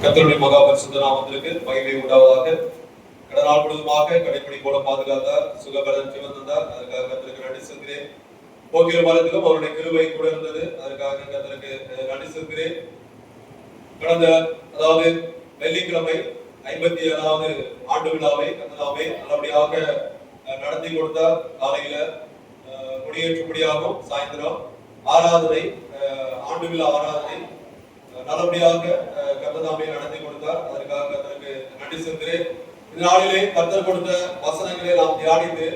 கர்த்தருடைய மகா பரிசுத்த நாமத்திற்கு மகிமை உண்டாவதாக. கடந்த நாள் முழுவதுமாக கடைப்பிடி போல பாதுகாத்தார், சுகபலன் ஜீவன் தந்தார். அதற்காக கர்த்தருக்கு நன்றி செலுத்துகிறேன். போக்கிற மரத்திலும் அவருடைய கிருபை கூட இருந்தது. அதற்காக கர்த்தருக்கு நன்றி செலுத்துகிறேன். கடந்த அதாவது வெள்ளிக்கிழமை 57வது ஆண்டு விழாவை கர்த்தராவே நல்லபடியாக நடத்தி கொடுத்தார். காலையில கொடியேற்றும்படியாகவும் சாயந்தரம் ஆராதனை, ஆண்டு விழா ஆராதனை நல்லபடியாக கர்த்ததாமே நடத்தி கொடுத்தார். அதற்காக கர்த்தருக்கு நன்றி செலுத்துகிறேன். இந்த நாளிலே கர்த்தர் கொடுத்த வசனங்களை நாம் தியானித்து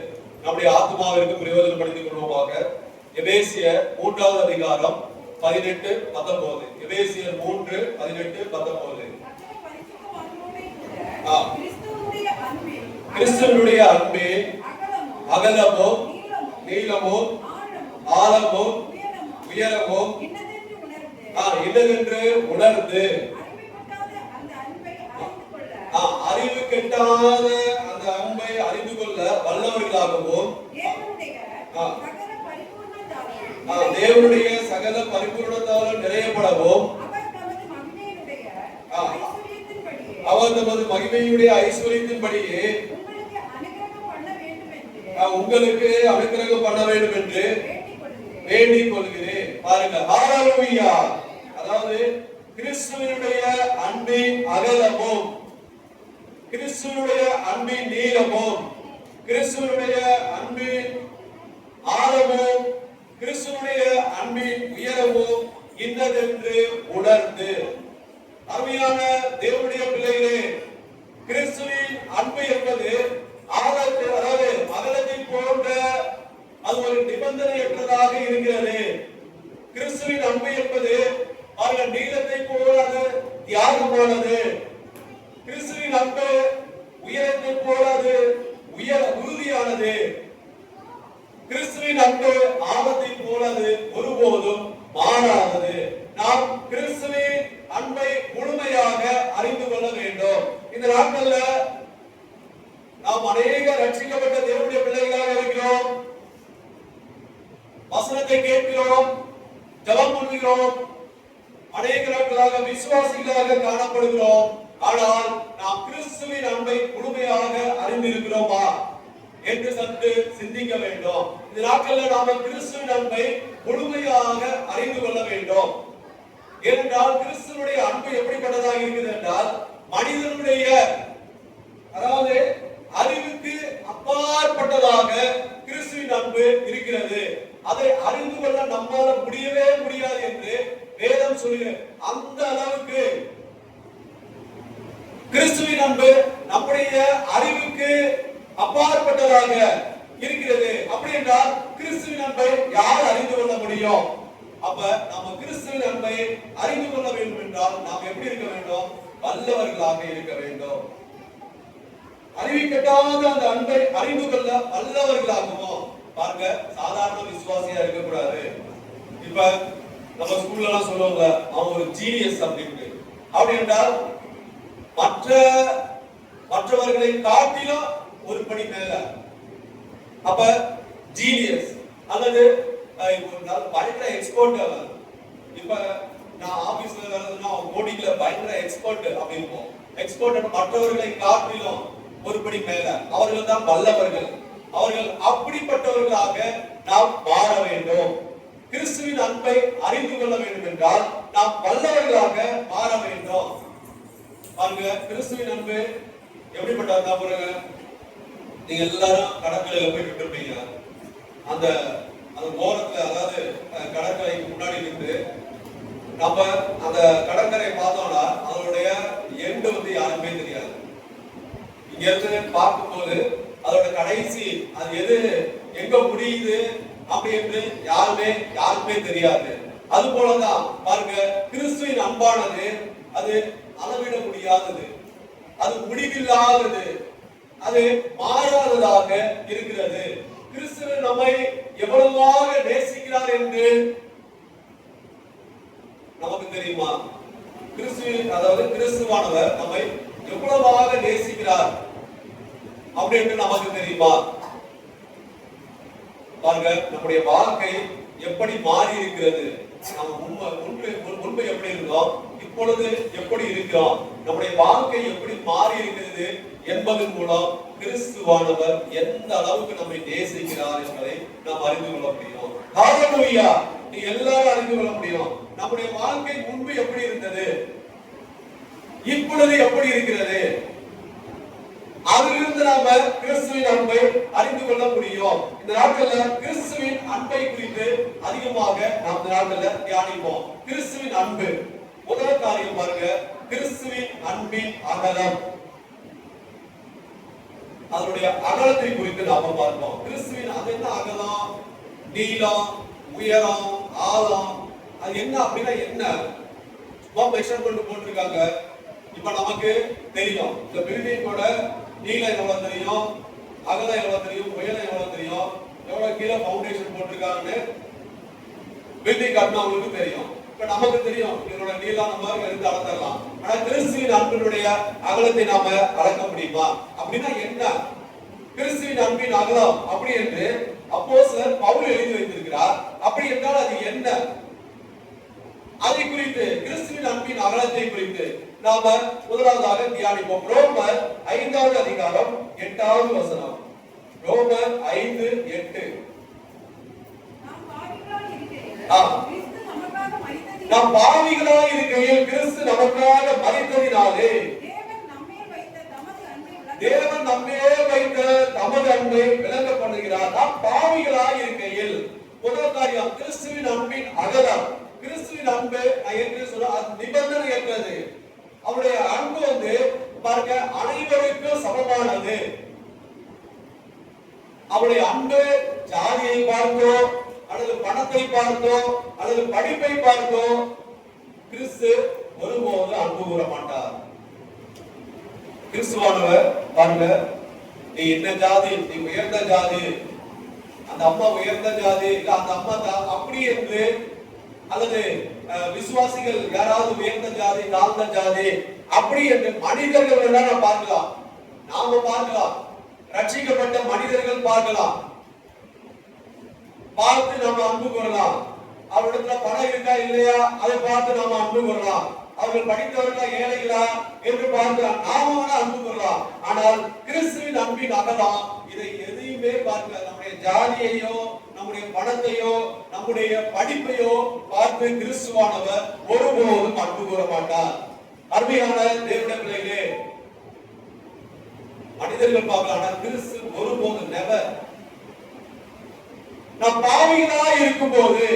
நம்முடைய ஆத்மாவிற்கு பிரயோஜனப்படுத்திக் கொள்வோமாக. எபேசியர் 3வது அதிகாரம் 18-19. எபேசியர் 3:18-19. கிறிஸ்துவினுடைய அன்பே அகலமோ நீளமோ ஆழமோ உயரமோ இன்னதென்று உணர்ந்து அறிவு கெட்டாத அந்த அன்பை அறிந்து கொள்ள வல்லவர்களாகவும் தேவனுடைய சகல பரிபூரணத்தாலும் நிறையப்படவும் அவர் தமது மகிமையுடைய ஐஸ்வர்யத்தின்படியே உங்களுக்கு அனுக்கிரகம் பண்ண வேண்டும் என்று வேண்டிக் கொள்கிறேன். பாருங்க, ஹல்லேலூயா. அதாவது கிறிஸ்துவினுடைய அன்பின் அகலமும் கிறிஸ்துவினுடைய அன்பின் நீளமும் கிறிஸ்துவினுடைய அன்பின் ஆழமும் கிறிஸ்துவினுடைய அன்பின் உயரமும் இன்னதென்று உணர்ந்து. அருமையான தேவனுடைய பிள்ளைகளே, கிறிஸ்துவின் அன்பு என்பது அதாவது அகலத்தை போன்ற அது ஒரு நிபந்தனையற்றதாக இருக்கிறது. கிறிஸ்துவின் அன்பு என்பது அவர்கள் நீளத்தை போல அது தியாகமானது. கிறிஸ்துவின் அன்பு உயரத்தை போல அது உறுதியானது. கிறிஸ்துவின் அன்பு ஆபத்தை போல அது ஒருபோதும் மாறாதது. நாம் கிறிஸ்துவின் அன்பை முழுமையாக அறிந்து கொள்ள வேண்டும். இந்த நாட்கள்ல நாம் அநேக ரட்சிக்கப்பட்ட தேவனுடைய பிள்ளைகளாக இருக்கிறோம். வசனத்தை கேட்கிறோம், ஜெபம் பண்ணுகிறோம், அநேக நாட்களாக விசுவாசிகளாக காணப்படுகிறோம். ஆனால் நாம் கிறிஸ்துவின் அன்பை முழுமையாக அறிந்திருக்கிறோமா என்று சற்று சிந்திக்க வேண்டும். இந்த நாட்களில் நாம் கிறிஸ்துவின் அன்பை முழுமையாக அறிந்து கொள்ள வேண்டும். ஏனென்றால் கிறிஸ்துவனுடைய அன்பு எப்படிப்பட்டதாக இருக்குது என்றால், மனிதனுடைய அதாவது அறிவுக்கு அப்பாற்பட்டதாக கிறிஸ்துவின் அன்பு இருக்கிறது. அதை அறிந்து கொள்ள நம்மால முடியவே முடியாது என்று வேதம் சொல்லுகிறது. அந்த அளவுக்கு கிறிஸ்துவின் அன்பு நம்முடைய அறிவுக்கு அப்பாற்பட்டதாக இருக்கிறது. அப்படி என்றால் கிறிஸ்துவின் அன்பை யார் அறிந்து கொள்ள முடியும்? அப்ப நம்ம கிறிஸ்துவின் அன்பை அறிந்து கொள்ள வேண்டும் என்றால் நாம் எப்படி இருக்க வேண்டும்? வல்லவர்களாக இருக்க வேண்டும். அறிவிக்கட்டாத அந்த அன்பை அறிந்து கொள்ள வல்லவர்களாகவும். பாருங்க, சாதாரண விசுவாசியா இருக்க கூடாது. இப்ப நம்ம ஸ்கூல்ல எல்லாம் சொல்லுவாங்க, அவன் ஒரு ஜீனியஸ் அப்படின்னு. அப்படி என்றால் மற்றவர்களை காட்டிலும் ஒரு படி மேல. அப்ப ஜீனியஸ் அல்லது பயங்கர எக்ஸ்பர்ட். இப்ப நான் ஆபீஸ்ல வேலைன்னா கோடிங்ல பயங்கர எக்ஸ்பர்ட் அப்படின்னு. எக்ஸ்பர்ட் மற்றவர்களை காட்டிலும் ஒரு படி மேல. அவர்கள் தான் வல்லவர்கள். அவர்கள் அப்படிப்பட்டவர்களாக நாம் மாற வேண்டும். கிறிஸ்துவின் அன்பை அறிந்து கொள்ள வேண்டும் என்றால் நாம் வல்லவர்களாக மாற வேண்டும். பாருங்க, கிறிஸ்துவின் அன்பு எப்படிப்பட்டதா பாருங்க. நீங்க எல்லாரும் கடற்கரையில போயிட்டு இருப்பீங்க. அந்த ஓரத்துல, அதாவது கடற்கரைக்கு முன்னாடி நின்று நம்ம அந்த கடற்கரை பார்த்தோம்னா அதனுடைய எண்டு வந்து யாருமே தெரியாது. இங்க இருந்து பார்க்கும்போது அதோட கடைசி அது எது எங்க முடியுது அப்படி என்று யாருமே தெரியாது. அது போலதான் பாருங்க, கிறிஸ்துவின் அன்பானது அது அளவிட முடியாதது, அது முடிவில்லாதது, அது மாறாததாக இருக்கிறது. கிறிஸ்து நம்மை எவ்வளவாக நேசிக்கிறார் என்று நமக்கு தெரியுமா? அதாவது கிறிஸ்துவானவர் நம்மை எவ்வளவாக நேசிக்கிறார் அப்படின்னு நமக்கு தெரியுமா? பாருங்க, நம்முடைய வாழ்க்கை எப்படி மாறி இருக்கிறது. நம்ம முன்பு எப்படி இருந்தோம், இப்ப இப்பொழுது எப்படி இருக்கிறோம், நம்முடைய வாழ்க்கை எப்படி மாறி இருக்கிறது என்பதன் மூலம் கிறிஸ்துவானவர் எந்த அளவுக்கு நம்மை நேசிக்கிறார் என்பதை நாம் அறிந்து கொள்ள முடியும். ஹalleluya! நீ எல்லாரும் அறிந்து கொள்ள முடியும். நம்முடைய வாழ்க்கை முன்பு எப்படி இருந்தது, இப்பொழுது எப்படி இருக்கிறது, அதிலிருந்து நாம கிறிஸ்துவின் அன்பை அறிந்து கொள்ள முடியும். இந்த நாட்கள்ல கிறிஸ்துவின் அன்பை குறித்து அதிகமாக நாம் இந்த நாட்கள்ல தியானிப்போம். கிறிஸ்துவின் அன்பு முதல் காரியம் பாருங்க, கிறிஸ்துவின் அன்பின் அகலம். அதனுடைய அகலத்தை குறித்து நாம பார்ப்போம். கிறிஸ்துவின் அது என்ன அகலம், நீளம், உயரம், ஆழம், அது என்ன அப்படின்னா என்ன மெஷர்மென்ட் போட்டிருக்காங்க. இப்ப நமக்கு தெரியும் இந்த பில்டிங்கோட நீளம் எவ்வளவு தெரியும், அகலம் எவ்வளவு தெரியும், உயரம் எவ்வளவு தெரியும், எவ்வளவு கீழே பவுண்டேஷன் போட்டிருக்காங்கன்னு பில்டிங் கட்டினவங்களுக்கு தெரியும். இப்ப நமக்கு தெரியும் இதனோட நீளம் நம்ம எடுத்து அளந்துடலாம். ஆனா கிறிஸ்துவின் அன்பினுடைய அகலத்தை நாம அளக்க முடியுமா? அப்படின்னா என்ன கிறிஸ்துவின் அன்பின் அகலம் அப்படி என்று அப்போஸ்தலர் பவுல் எழுதி வைத்திருக்கிறார். அப்படி என்றால் அது என்ன? அதை குறித்து கிறிஸ்துவின் அன்பின் அகலத்தை குறித்து நாம முதலாவதாக தியானிப்போம். ரோமர் 5வது அதிகாரம் 8வது வசனம். ரோமர் 5:8. நாம் பாவிகளாய் இருக்கையில் கிறிஸ்து நமக்காக மரித்ததினாலே தேவன் நம்மேல் வைத்த தமது அன்பை விளங்க பண்ணுகிறார். நாம் பாவிகளாய் இருக்கையில் முதல் காரியம் கிறிஸ்துவின் அன்பின் அகலம். கிறிஸ்துவின் அன்பு என்று சொல்ல அது நிபந்தனையற்றது. அவருடைய அன்பு பாருங்க அனைவருக்கும் சமமானது. அவருடைய அன்பு ஜாதியை பார்த்தோ அல்லது பணத்தை பார்த்தோ அல்லது படிப்பை பார்த்தோ கிறிஸ்து ஒருபோது அன்பு கூற மாட்டார். கிறிஸ்துவானவர் பாருங்க, நீ என்ன ஜாதி, நீ உயர்ந்த ஜாதி, அந்த அம்மா உயர்ந்த ஜாதி, இல்ல அந்த அம்மா அப்படி என்று அல்லது விசுவாசிகள் யாராவது உயர்ந்த ஜாதி தாழ்ந்த ஜாதி அப்படி என்று மனிதர்கள் எல்லாம் பார்க்கலாம், நாம பார்க்கலாம், ரட்சிக்கப்பட்ட மனிதர்கள் பார்க்கலாம், பார்த்து நாம அன்பு கூறலாம். அவரிடத்துல பணம் இருக்கா இல்லையா அதை பார்த்து நாம அன்பு கூறலாம். அவர்கள் படித்தவர்களா ஏழைகளா என்று பார்த்து நாம அன்பு கூறலாம். ஆனால் கிறிஸ்துவின் அன்பின் அகலம் இதை எதையுமே பார்க்க நம்முடைய ஜாதியையோ நம்முடைய பணத்தையோ நம்முடைய படிப்பையோ பார்த்து கிறிஸ்துவானவர் ஒருபோதும் அன்பு கூற மாட்டார். அருமையான தேவனுடைய பிள்ளைகளே, மனிதர்கள் பார்க்கலாம், கிறிஸ்து ஒருபோதும் நெவர். நாம் பாவிகளாய் இருக்கும்போது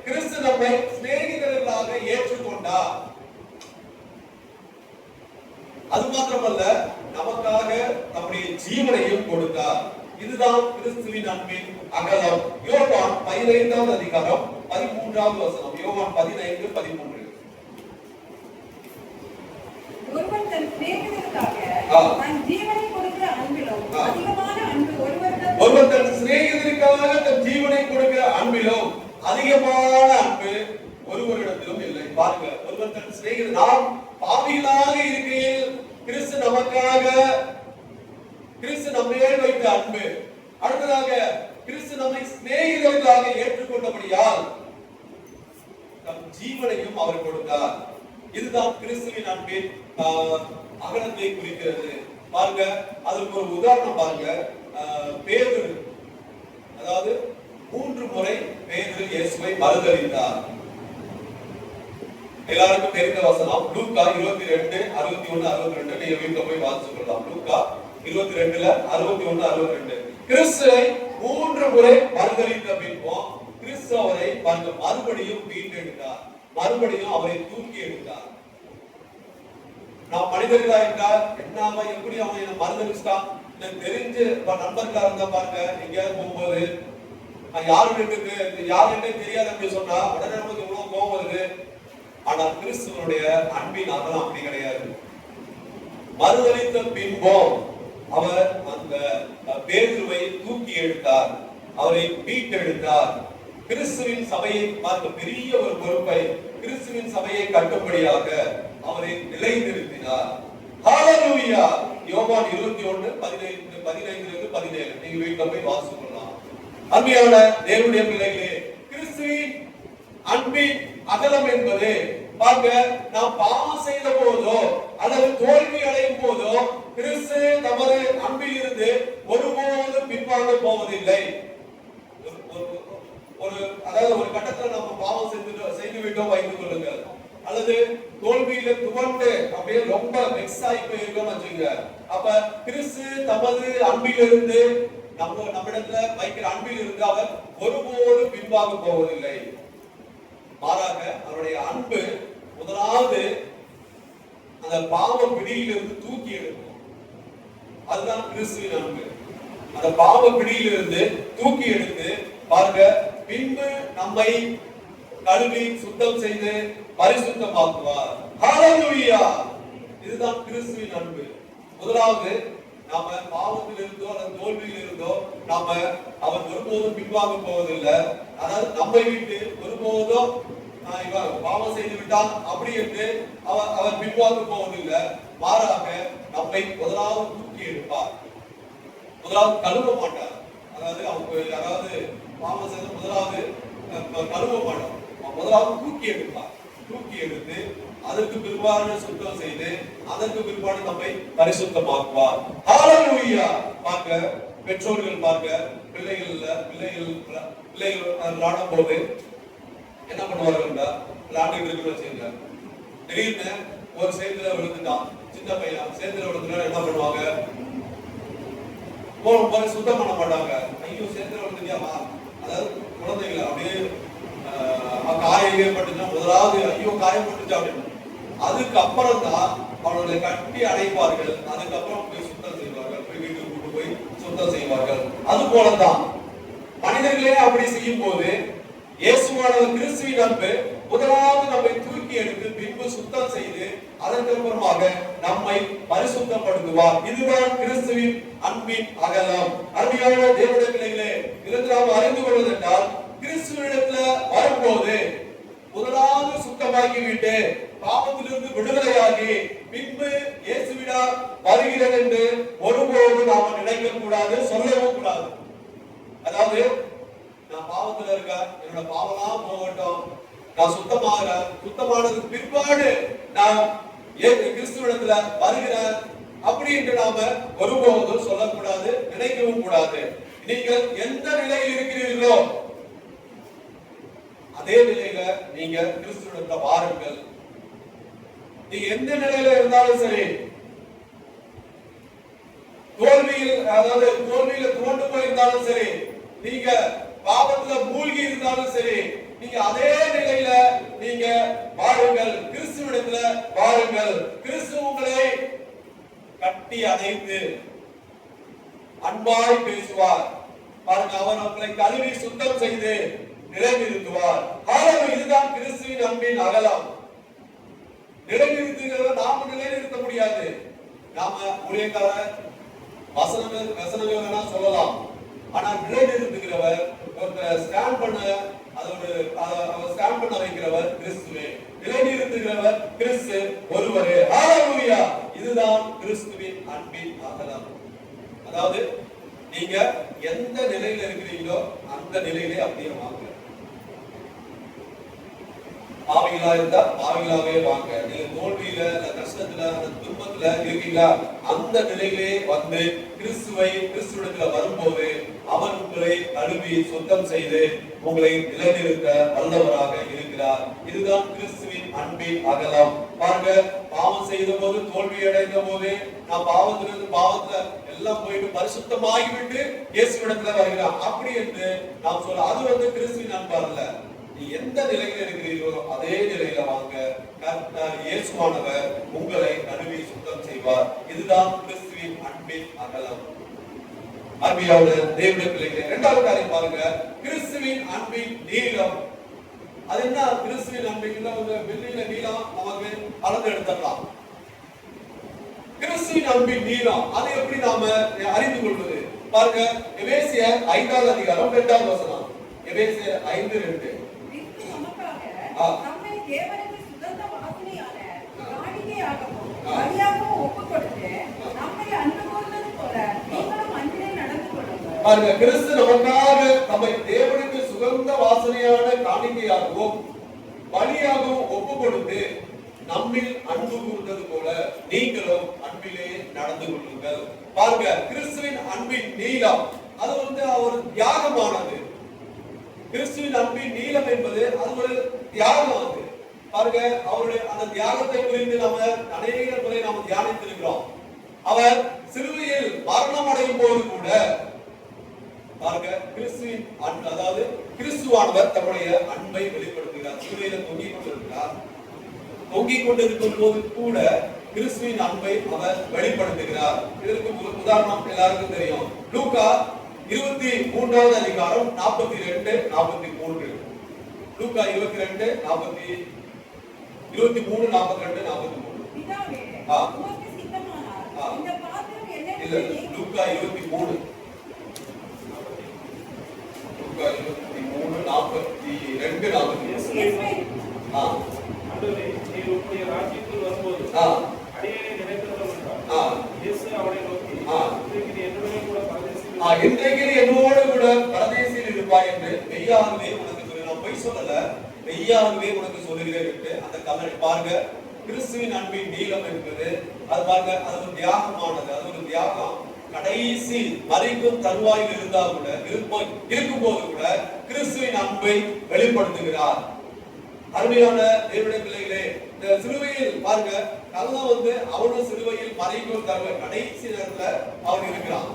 கிறிஸ்து நம்மை சிநேகிதர்களாக ஏற்றுக்கொண்டார். அது மாத்திரமல்ல, நமக்காக நம்முடைய ஜீவனையும் கொடுத்தார். இதுதான் கிறிஸ்துவின் அன்பின் அகலம். யோவான் 15வது அதிகாரம் 13வது வசனம். யோவான் 15:13. ஒருவன் தன் சிநேகிதருக்காக தன் ஜீவனை கொடுக்கிற அன்பிலும் அதிகமான அன்பு ஒருவன் தன் சிநேகிதருக்காக தன் ஜீவனை கொடுக்கிற அன்பிலும் அதிகமான அன்பு ஒருவரிடத்திலும் இல்லை. பாருங்க, ஒருவன் தன் சிநேகிதர், நாம் பாவிகளாக இருக்கையில் கிறிஸ்து நமக்காக, கிறிஸ்து நம்மேல் வைத்த அன்பு, அடுத்ததாக கிறிஸ்து நம்மை சிநேகிதர்களாக ஏற்றுக்கொண்டபடியால் தம் ஜீவனையும் அவர் கொடுத்தார். இதுதான் கிறிஸ்துவின் அன்பின் அகலத்தை குறிக்கிறது. பாருங்க, அதுக்கு ஒரு உதாரணம் பாருங்க. பேதுரு, அதாவது 3 முறை பேதுரு இயேசுவை மறுதலித்தார். எல்லாருக்கும் தெரிந்த வசனம் லூக்கா 22:61-62. நீங்க வீட்டுல போய் வாசிச்சு கொள்ளலாம். லூக்கா 22:61-62. கிறிஸ்துவை 3 முறை மறுதலித்த பின்பும் கிறிஸ்து அவரை மறுபடியும் மீட்டெடுத்தார், மறுபடியும் அவரை தூக்கி எடுத்தார். நாம் மனிதர்களா என்றால் என்னாம எப்படி அவனை மறுதலிச்சான் தெரிஞ்சு நண்பர்களா இருந்தா பாருங்க, எங்கேயாவது போகும்போது யாருன்னு தெரியாது அப்படின்னு சொன்னா உடனே நமக்கு எவ்வளவு கோபம் வருது. ஆனால் கிறிஸ்துவனுடைய அன்பின் அகலம் அப்படி கிடையாது. மறுதலித்த பின்பும் அவர் அந்த பேதுருவை தூக்கி எடுத்தார், அவரை மீட்டெடுத்தார். கிறிஸ்துவின் சபையை பார்க்க பெரிய ஒரு பொறுப்பை, கிறிஸ்துவின் சபையை கட்டும்படியாக அவரை நிலைநிறுத்தினார். ஹalleluya. யோவான் 21:15-17. நீங்க வீட்டுல போய் வாசிக்கலாம். அருமையான தேவனுடைய பிள்ளைகளே, கிறிஸ்துவின் அன்பின் அகலம் என்பது பாருங்க, நாம் பாவம் செய்த போதோ அல்லது தோல்வி அடையும் போதோ கிறிஸ்து நமது அன்பில் இருந்து ஒருபோதும் பின்வாங்க போவதில்லை. அதாவது ஒரு கட்டத்துல நம்ம பாவம் செய்து விட்டோம் வைத்துக் கொள்ளுங்கள், அல்லது தோல்வியில துவண்டு அப்படியே ரொம்ப வெக்ஸ் ஆகி போயிருக்கோம்னு வச்சுங்க. அப்ப கிறிஸ்து தமது அன்பிலிருந்து நம்மிடத்துல வைக்கிற அன்பில் இருந்து அவர் ஒருபோதும் பின்வாங்க போவதில்லை. மாறாக அவருடைய அன்பு முதலாவது அந்த பாவ பிடியிலிருந்து தூக்கி எடுக்கும். அதுதான் கிறிஸ்துவின் அன்பு. அந்த பாவ பிடியிலிருந்து தூக்கி எடுத்து பாருங்க, பின்பு நம்மை கழுவி சுத்தம் செய்து பரிசுத்தமாக்குவார். ஹல்லேலூயா! இதுதான் கிறிஸ்துவின் அன்பு. முதலாவது நாம பாவத்தில் இருந்தோ அல்லது தோல்வியில் இருந்தோ நாம அவர் ஒருபோதும் பின்வாங்க போவதில்லை. அதாவது நம்மை விட்டு ஒருபோதும் பாவம் செய்து விட்டால் அப்படி என்று அவர் பின்வாங்க போவதில்லை. மாறாக நம்மை முதலாவது தூக்கி எடுப்பார். முதலாவது கழுவ மாட்டார். அதாவது அவங்க யாராவது பாவம் செய்த முதலாவது கழுவ மாட்டார், முதலாவது தூக்கி எடுப்பார். தூக்கி எடுத்து அதற்கு பிற்பாடு சுத்தம் செய்து அதற்கு பிற்பாடு நம்மை பரிசுத்தமாக்குவார். ஹல்லேலூயா! பார்க்க பெற்றோர்கள் பார்க்க பிள்ளைகள் விளையாடும் போது என்ன பண்ணுவார்கள், விளையாண்டு இருக்குன்னு வச்சுங்க, திடீர்னு ஒரு சேத்துல விழுந்துட்டான், சின்ன பையன் சேத்துல விழுந்துட்டா என்ன பண்ணுவாங்க, போய் சுத்தம் பண்ண மாட்டாங்க. ஐயோ சேத்துல விழுந்துட்டியாமா, அதாவது குழந்தைகளை அப்படியே காயம் ஏற்பட்டுச்சா முதலாவது ஐயோ காயம் பட்டுச்சா அப்படின்னு, அதுக்கு அப்புறம் தான் அவர்களை கட்டி அடைப்பார்கள். அதுக்கப்புறம் போய் சுத்தம் செய்வார்கள், போய் வீட்டுக்கு கூட்டு போய் சுத்தம் செய்வார்கள். அது போலதான் மனிதர்களே அப்படி செய்யும் போது இயேசுவானவர் கிறிஸ்துவின் அன்பு முதலாவது நம்மை தூக்கி எடுத்து பின்பு சுத்தம் செய்து அதற்கு அப்புறமாக நம்மை பரிசுத்தப்படுத்துவார். இதுதான் கிறிஸ்துவின் அன்பின் அகலம். அருமையான தேவனுடைய பிள்ளைகளே, இதில் நாம் அறிந்து கொள்வதென்றால் கிறிஸ்துவிடத்துல வரும்போது முதலாவது சுத்தமாக்கி விட்டு பாவத்திலிருந்து விடுதலையாகி பின்பு இயேசுவிடா வருகிறேன் என்று ஒருபோது நாம நினைக்க கூடாது, சொல்லவும் கூடாது. அதாவது நான் பாவத்துல இருக்கேன், என்னோட பாவம்லாம் போகட்டும், நான் சுத்தமானதுக்கு பிற்பாடு நான் கிறிஸ்துவிடத்துல வருகிறேன் அப்படி என்று நாம ஒருபோதும் சொல்லக்கூடாது, நினைக்கவும் கூடாது. நீங்கள் எந்த நிலையில் இருக்கிறீர்களோ அதே நிலையில நீங்க கிறிஸ்துவிடத்துல வாருங்கள். நீங்க எந்த நிலையில இருந்தாலும் சரி, தோல்வியில துவண்டு போயிருந்தாலும் சரி, நீங்க பாவத்துல மூழ்கி இருந்தாலும் சரி, நீங்க அதே நிலையில நீங்க வாருங்கள், கிறிஸ்துவிடத்துல வாருங்கள். கிறிஸ்து உங்களை கட்டி அணைத்து அன்பாய் பேசுவார். பாருங்க, அவர் உங்களை கழுவி சுத்தம் செய்து நிலைநிறுத்துவார். இதுதான் கிறிஸ்துவின் அன்பின் அகலம். நிலைநிறுத்துகிறவர் நாம நிலைநிறுத்த முடியாது. நாம ஊழியக்கார வசனங்கள் வேணா சொல்லலாம், ஆனா நிலைநிறுத்துகிறவர் ஸ்டாண்ட் பண்ண வைக்கிறவர் கிறிஸ்துவே. நிலைநிறுத்துகிறவர் கிறிஸ்து ஒருவரே. ஹல்லேலூயா! இதுதான் கிறிஸ்துவின் அன்பின் அகலம். அதாவது நீங்க எந்த நிலையில இருக்கிறீங்களோ அந்த நிலையிலே அப்படியே வாங்க. பாவிகளா இருந்தா பாவிகளாவே வாங்க. நீங்க தோல்வியில, கஷ்டத்துல, துன்பத்துல இருக்கீங்களா, அந்த நிலையிலே வந்து கிறிஸ்துவிடத்துல வரும்போது அவர் உங்களை கழுவி சுத்தம் செய்து உங்களை நிலைநிறுத்த வல்லவராக இருக்கிறார். இதுதான் கிறிஸ்துவின் அன்பின் அகலம். பாருங்க, பாவம் செய்த போது, தோல்வி அடைந்த போது, நான் பாவத்துல எல்லாம் போயிட்டு பரிசுத்தமாகிவிட்டு இயேசுவிடத்துல வருகிறார் அப்படி என்று நாம் சொல்ல, அது கிறிஸ்துவின் அன்பு அல்ல. நீ எந்த நிலையில இருக்கிறீர்களோ அதே நிலையில வாங்க. இயேசுவானவர் உங்களை கழுவி சுத்தம் செய்வார். இதுதான் கிறிஸ்துவின் அன்பின் அகலம். அன்பியாவுள்ள தேவனுடைய பிள்ளைகளே, இரண்டாவது காரியம் பாருங்க, கிறிஸ்துவின் அன்பின் நீளம். அது என்ன? கிறிஸ்துவின் அன்பின் வெள்ளியில நீளம் நமக்கு அளந்து எடுத்துடலாம். கிறிஸ்துவின் அன்பின் நீளம் அது எப்படி நாம அறிந்து கொள்வது? பாருங்க, எபேசியர் 5வது அதிகாரம் 2வது வசனம். எபேசியர் 5:2. நம்மை தேவனுக்கு சுகந்த வாசனையான காணிக்கையாகவும் பலியாகவும் ஒப்புக்கொடுத்து நம்மை அன்பு கூர்ந்தது போல நீங்களும் அன்பிலே நடந்து கொள்ளுங்கள். பாருங்க, கிறிஸ்து நமக்காக நம்மை தேவனுக்கு சுகந்த வாசனையான காணிக்கையாகவும் பலியாகவும் ஒப்பு கொடுத்து நம்மில் அன்பு கூர்ந்தது போல நீங்களும் அன்பிலே நடந்து கொள்ளுங்கள். பாருங்க, கிறிஸ்துவின் அன்பின் நீளம் அது ஒரு தியாகமானது. கிறிஸ்துவின் அன்பின் நீளம் என்பது அது ஒரு தியாகம். அது பாருங்க, அவருடைய அந்த தியாகத்தை குறித்து நம்ம அநேக முறை நாம் தியானித்திருக்கிறோம். அவர் சிலுவையில் மரணம் அடையும் போது கூட பாருங்க, கிறிஸ்துவின் அன்பு, அதாவது கிறிஸ்துவானவர் தம்முடைய அன்பை வெளிப்படுத்துகிறார். சிலுவையில தொங்கிக் கொண்டிருக்கும் போது கூட கிறிஸ்துவின் அன்பை அவர் வெளிப்படுத்துகிறார். இதற்கு உதாரணம் எல்லாருக்கும் தெரியும். லூக்கா 23வது அதிகாரம் 42, 43. லூக்கா 22, 23, 42, 43. பிதாவே, உமக்கு சித்தமானால் இந்த பாத்திரம் என்னை இல்ல, லூக்கா 23, லூக்கா 23, 42, 43. ஆண்டவரே, நீர் உம்முடைய ராஜ்யத்தில் வரும்போது அடியேனை நினைத்தருளும் என்றார். இயேசு அவனை நோக்கி, இன்றைக்கு நீ என்னுடனே கூட பரதேசில் இருப்பாய் என்று மெய்யாகவே உனக்கு சொல்லி, நான் பொய் சொல்லல, மெய்யாகவே உனக்கு சொல்லுகிறேன் என்று அந்த கல்லறை. பாருங்க, கிறிஸ்துவின் அன்பின் நீளம் என்பது அது பாருங்க, அது ஒரு தியாகமானது. அது ஒரு தியாகம். கடைசி மறிக்கும் தருவாயில் இருந்தா கூட இருக்கும்போது கூட கிறிஸ்துவின் அன்பை வெளிப்படுத்துகிறார். அருமையான தேவனுடைய பிள்ளைகளே, இந்த சிலுவையில் பாருங்க, கள்ளன் அவனும் சிலுவையில் மறைக்கும் தருவாய் கடைசி நேரத்துல அவன் இருக்கிறான்.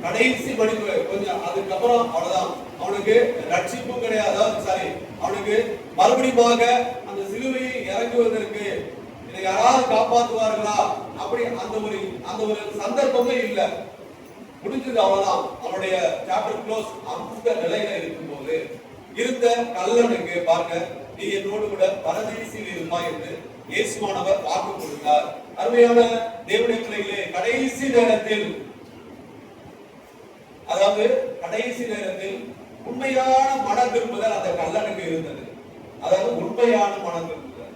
கடைசி மணிக்கு கொஞ்சம் அதுக்கப்புறம் அவ்வளவுதான், அவனுக்கு ரட்சிப்பும் கிடையாது. சாரி, அவனுக்கு மறுபடியும் அந்த சிலுவையை இறங்குவதற்கு இதை யாராவது காப்பாற்றுவார்களா அப்படி அந்த ஒரு சந்தர்ப்பமே இல்ல. முடிஞ்சது, அவ்வளவுதான். அவனுடைய சாப்டர் க்ளோஸ். அந்த நிலையில இருக்கும்போது இருந்த கல்லனுக்கு பாருங்க, நீ என்னோடு கூட பரதேசில் இருப்பாய் என்று இயேசுவானவர் வாக்கு கொடுத்தார். அருமையான தேவனுடைய பிள்ளைகளே, கடைசி நேரத்தில், அதாவது கடைசி நேரத்தில் உண்மையான மன திரும்புதல் அந்த கல்லனுக்கு இருந்தது. அதாவது உண்மையான மன திரும்புதல்,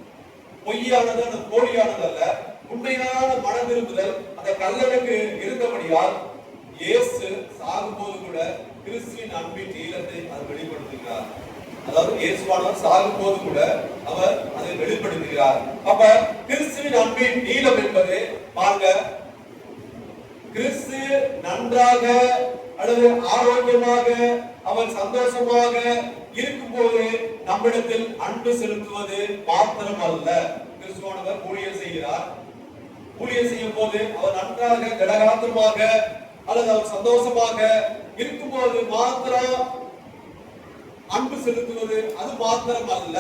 பொய்யானது அந்த போலியானது அல்ல. உண்மையான மன திரும்புதல் அந்த கல்லனுக்கு இருந்தபடியால் இயேசு சாகும்போது கூட கிறிஸ்துவின் அன்பின் நீளத்தை அது வெளிப்படுத்துகிறார். அதாவது இயேசுவானவர் சாகும்போது கூட அவர் அதை வெளிப்படுத்துகிறார். அப்ப கிறிஸ்துவின் அன்பின் நீளம் என்பது பாருங்க, கிறிஸ்து நன்றாக அல்லது ஆரோக்கியமாக அவர் சந்தோஷமாக இருக்கும்போது நம்மிடத்தில் அன்பு செலுத்துவது மாத்திரம் அல்ல. கிறிஸ்துவானவர் ஊழியர் செய்கிறார். ஊழியர் செய்யும் போது அவர் நன்றாக கடகாத்திரமாக அல்லது அவர் சந்தோஷமாக இருக்கும்போது மாத்திரம் அன்பு செலுத்துவது அது மாத்திரம் அல்ல.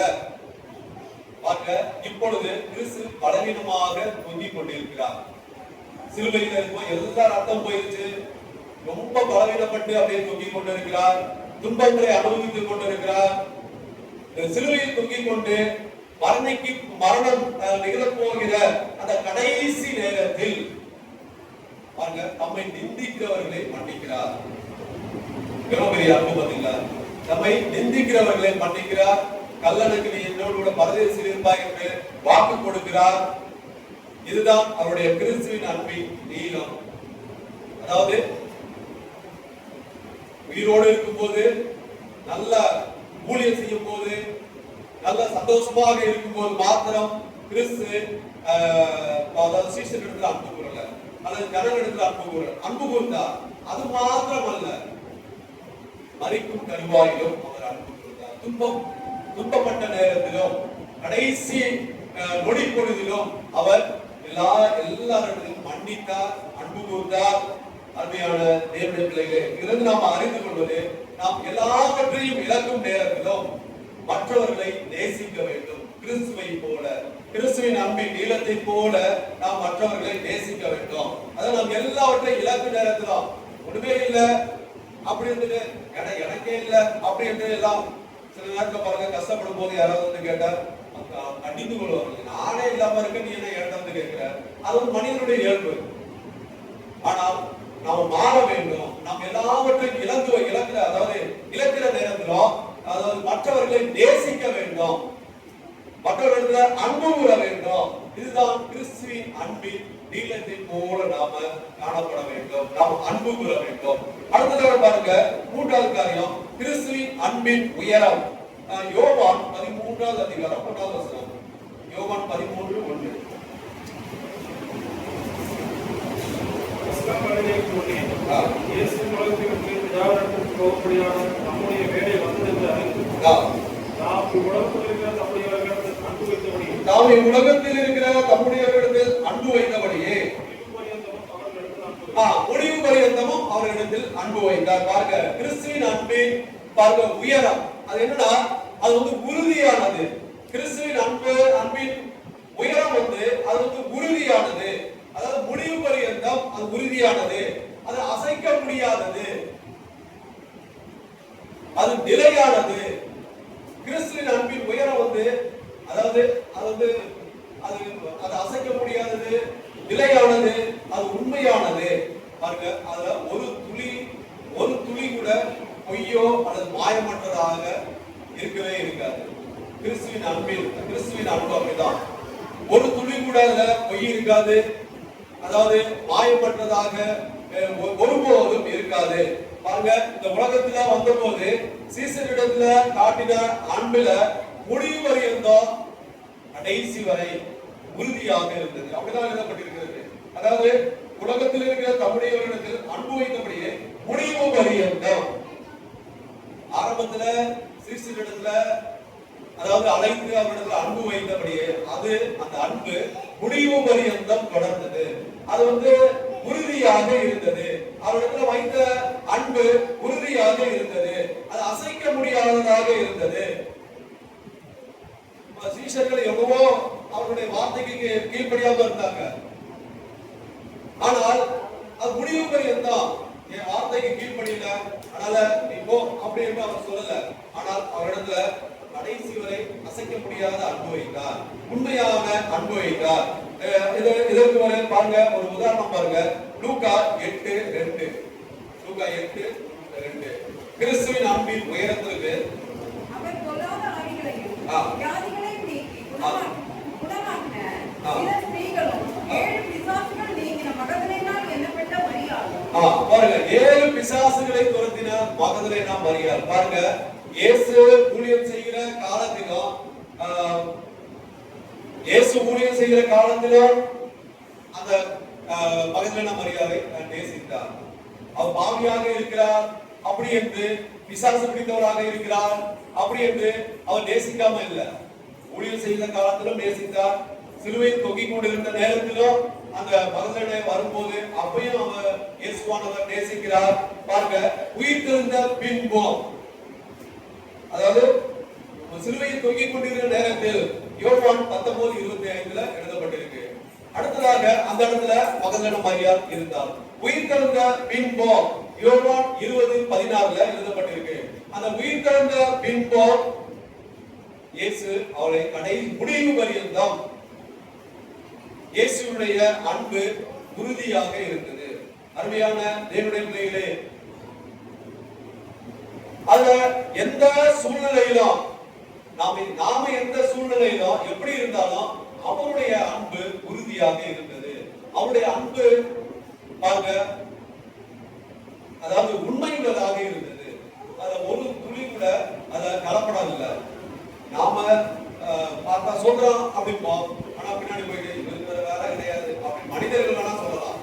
பாருங்க, இப்பொழுது கிறிஸ்து பலவீனமாக தொங்கிக் கொண்டிருக்கிறார். சிலுவையில் இருக்கும் எல்லா ரத்தம் போயிருச்சு, ரொம்ப பலவீனப்பட்டு அப்படியே தொங்கிக் கொண்டிருக்கிறார். துன்பங்களை அனுபவித்துக் கொண்டிருக்கிறார். சிலுவையில் தொங்கிக் கொண்டு மரணம் நிகழப் போகிற அந்த கடைசி நேரத்தில் பாருங்க, நம்மை நிந்திக்கிறவர்களை மன்னிக்கிறார். எவ்வளவு பெரிய அன்பு பார்த்தீங்களா? நம்மை நிந்திக்கிறவர்களை மன்னிக்கிறார். கல்லனுக்கு நீ என்னோடு கூட பரதேசில் இருப்பாய் என்று வாக்கு கொடுக்கிறார். இதுதான் அவருடைய கிறிஸ்துவின் அன்பின் நீளம். அதாவது உயிரோடு இருக்கும் போது, நல்ல ஊழியம் செய்யும் போது, நல்ல சந்தோஷமாக இருக்கும் போது மாத்திரம் கிறிஸ்து அதாவது சீஷர்களிடத்தில் அன்பு கூறல, அல்லது ஜனங்களிடத்தில் அன்பு கூர்ந்தார். அது மாத்திரம் அல்ல, மரிக்கும் தருவாயிலும் அவர் அன்பு கூர்ந்தார். துன்பப்பட்ட நேரத்திலும் கடைசி நொடி பொழுதிலும் அவர் எல்லாரிடத்திலும் மன்னித்தார், அன்பு கூர்ந்தார். அருமையான தேவனுடைய பிள்ளைகளே, இதிலிருந்து நாம் அறிந்து கொள்வது, நாம் எல்லாவற்றையும் இழக்கும் நேரத்திலும் மற்றவர்களை நேசிக்க வேண்டும். கிறிஸ்துவை போல, கிறிஸ்துவின் அன்பின் நீளத்தை போல நாம் மற்றவர்களை நேசிக்க வேண்டும். அதான் நாம் எல்லாவற்றையும் இழக்கும் நேரத்திலும் ஒண்ணுமே இல்லை அப்படி இருந்துட்டு எனக்கே இல்லை அப்படி என்று எல்லாம் சில நேரத்தில் பாருங்க, கஷ்டப்படும் போது யாராவது கேட்டா கண்டித்து கொள்வார்கள். நானே இல்லாம இருக்க நீ என்ன இடம் கேட்கிற? அது ஒரு மனிதனுடைய இயல்பு. ஆனால் நாம் மாற வேண்டும். நாம் எல்லாவற்றையும் இழக்கிற நேரத்திலும் அதாவது மற்றவர்களை நேசிக்க வேண்டும், மற்றவர்களிடத்தில் அன்பு கூற வேண்டும். இதுதான் கிறிஸ்துவின் அன்பின் நீளத்தை போல நாம காணப்பட வேண்டும், நாம் அன்பு கூற வேண்டும். அடுத்ததாக பாருங்க, மூன்றாவது காரியம் கிறிஸ்துவின் அன்பின் உயரம். யோவான் 13 13வது அதிகாரம் 1வது வசனம். யோவான் 13:1. இயேசு உலகத்திற்கு பிதாவினிடத்தில் போகும்படியான நம்முடைய வேலை வந்ததென்று அறிந்து நாம் இவ்வுலகத்தில் இருக்கிற தம்முடையவர்களிடத்தில் அன்பு வைத்தபடியே முடிவு பரியந்தமும் அவர்களிடத்தில் அன்பு வைத்தார். பாருங்க, கிறிஸ்துவின் அன்பின் பாருங்க உயரம் அது என்னன்னா, அது உறுதியானது. கிறிஸ்துவின் அன்பின் உயரம் அது உறுதியானது. அதாவது முடிவு பரியந்தம் அது உறுதியானது, அது அசைக்க முடியாதது, அது நிலையானது. கிறிஸ்துவின் அன்பின் உயரம் அதாவது அது அசைக்க முடியாதது, நிலையானது, அது உண்மையானது. பாருங்க, அதுல ஒரு துளி கூட பொய்யோ அல்லது மாயமற்றதாக இருக்கவே இருக்காது. கிறிஸ்துவின் அன்பு அப்படிதான். ஒரு துளி கூட அதுல பொய் இருக்காது, அதாவது மாயமற்றதாக ஒருபோதும் இருக்காது. பாருங்க, இந்த உலகத்துல வந்தபோது சீசரிடத்துல காட்டின அன்புல முடிவு வரையிருந்தோம், கடைசி வரை உறுதியாக இருந்தது. அப்படிதான் எழுதப்பட்டிருக்கிறது. அதாவது உலகத்தில் இருக்கிற தம்முடையவர்களிடத்தில் அன்பு வைத்தபடியே முடிவு பரியந்தம். ஆரம்பத்துல சீசரிடத்துல அதாவது அழைத்து அவரிடத்துல அன்பு வைத்தபடியே அந்த அன்பு முடிவு பரியந்தம் தொடர்ந்தது. அது உறுதியாக இருந்தது. அவரிடத்துல வைத்த அன்பு உறுதியாக இருந்தது, அது அசைக்க முடியாததாக இருந்தது. சீஷர்கள் எவ்வளவோ அவருடைய வார்த்தைக்கு கீழ்ப்படியாம இருந்தாங்க. ஆனால் அது முடிவு பரியந்தம் என் வார்த்தைக்கு கீழ்ப்படியல, அதனால இப்போ அப்படி என்று அவர் சொல்லல. ஆனால் அவரிடத்துல கடைசி வரை அசைக்க முடியாத அன்பு வைத்தார், உண்மையான அன்பு வைத்தார். இதற்கு பாருங்க, ஒரு உதாரணம் பாருங்க. லூக்கா 8:2. லூக்கா 8:2. கிறிஸ்துவின் அன்பின் உயரத்திற்கு அவர் பொல்லாத ஆவிகளையும் வியாதிகளையும் நீக்கி குணமாக்கின சில ஸ்திரீகளும் 7 பிசாசுகள் நீக்கின மகதலேனாள் என்னப்பட்ட மரியாள். பாருங்க, 7 பிசாசுகளை துரத்தின மகதலேனா மரியாள். பாருங்க, இயேசு ஊழியம் செய்கிற காலத்திலும் அந்த மகதலேனா மரியாளை நேசித்தார். அவர் பாவியாக இருக்கிறார் அப்படி என்று, பிசாசு பிடித்தவராக இருக்கிறார் அப்படி என்று அவர் நேசிக்காம இல்ல. ஊழியம் செய்கிற காலத்திலும் நேசித்தார். சிலுவையில் தொங்கிக் கொண்டிருந்த நேரத்திலும் அந்த மகதலேனை வரும்போது அப்பயும் அவர் இயேசுவானவர் நேசிக்கிறார். பாருங்க, உயிர்த்தெழுந்த பின்பும், அதாவது சிலுவையில் தொங்கிக் கொண்டிருக்கிற நேரத்தில் யோவான் 19:25 எழுதப்பட்டிருக்கு. அடுத்ததாக அந்த இடத்துல மகதலேனா மரியாள் இருந்தார். உயிர்த்தெழுந்த பின்பும் யோவான் 20:16 எழுதப்பட்டிருக்கு. அந்த உயிர்த்தெழுந்த பின்பும் இயேசு அவரை கடைசி முடிவு பரியந்தம் இயேசுவுடைய அன்பு உறுதியாக இருந்தது. அருமையான தேவனுடைய பிள்ளைகளே, அதுல எந்த சூழ்நிலையிலும் நாம எந்த சூழ்நிலையிலும் எப்படி இருந்தாலும் அவருடைய அன்பு உறுதியாக இருந்தது. அவருடைய அன்பு பாருங்க, அதாவது உண்மையுள்ளதாக இருந்தது. அத ஒரு துளி கூட அத கலப்படம் இல்லை. நாம பார்த்தா சொல்றோம் அப்படிம்போம், ஆனா பின்னாடி போயிட்டு வேற கிடையாது அப்படி மனிதர்கள் வேணா சொல்லலாம்.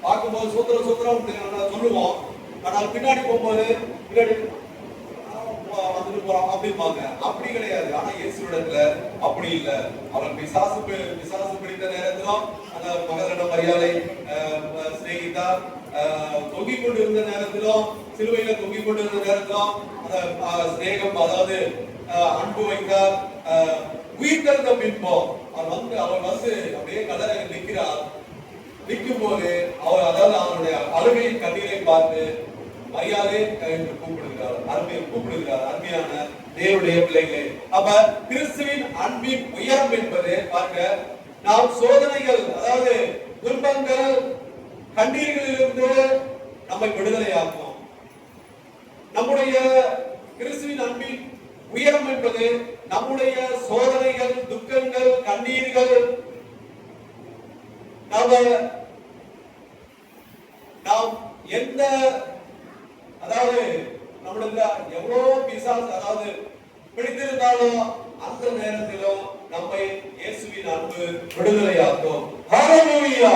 பார்க்கும்போது சூத்திரம் சொல்லுவோம், ஆனால் பின்னாடி போகும்போது பின்னாடி வந்துட்டு போறோம் அப்படிம்பாங்க. அப்படி கிடையாது. ஆனா இயேசுவிடத்துல அப்படி இல்லை. அவர் பிசாசு பிடித்த நேரத்திலும் அந்த மகதலேனா மரியாளை சிநேகித்தார். தொங்கிக் கொண்டிருந்த நேரத்திலும், சிலுவையில தொங்கிக் கொண்டிருந்த நேரத்திலும் அந்த சிநேகம், அதாவது அன்பு வைத்தார். உயிர்த்தெழுந்த பின்பும் அவர் அப்படியே கலரை நிற்கிறார். நிற்கும் போது அதாவது அவருடைய அழுகையின் கண்ணீரை பார்த்து மரியாதை என்று கூப்பிடுகிறார், அருமையான தேவனுடைய பிள்ளைகளே. அப்ப கிறிஸ்துவின் அன்பின் உயரம் என்பது பாருங்க, நாம் சோதனைகள், அதாவது துன்பங்கள், கண்ணீர்களிலிருந்து நம்மை விடுதலையாக்கும். நம்முடைய கிறிஸ்துவின் அன்பின் உயரம் என்பது நம்முடைய சோதனைகள், துக்கங்கள், கண்ணீர்கள், நாம் எந்த, அதாவது நம்மளுக்கு எவ்வளவு பிசாசு அதாவது பிடித்திருந்தாலும் அந்த நேரத்திலும் நம்மை இயேசுவின் அன்பு விடுதலையாக்கும். ஹalleluya.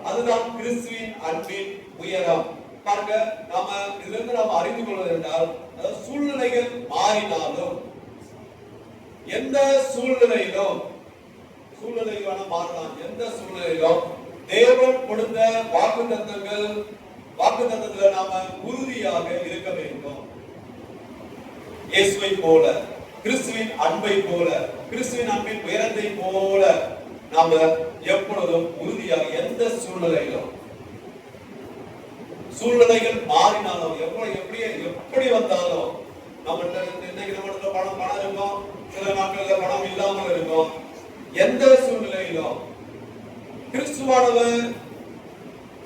அதுதான் கிறிஸ்துவின் அன்பின் உயரம். பாருங்க, நாம இதிலிருந்து நாம அறிந்து கொள்வது என்றால், அதாவது சூழ்நிலைகள் மாறினாலும், எந்த சூழ்நிலையிலும் மாறலாம், எந்த சூழ்நிலையிலும் தேவன் கொடுத்த வாக்குத்தத்தத்துல நாம உறுதியாக இருக்க வேண்டும். இயேசுவை போல, கிறிஸ்துவின் அன்பை போல, கிறிஸ்துவின் அன்பின் உயரத்தை போல நாம எப்பொழுதும் உறுதியாக, எந்த சூழ்நிலைகள் மாறினாலும், எப்படி வந்தாலும், இன்னைக்கு நம்மகிட்ட பணம் இருக்கும், சில நாட்கள்ல பணம் இல்லாமல் இருக்கும். எந்த சூழ்நிலையிலும் கிறிஸ்துவானவர்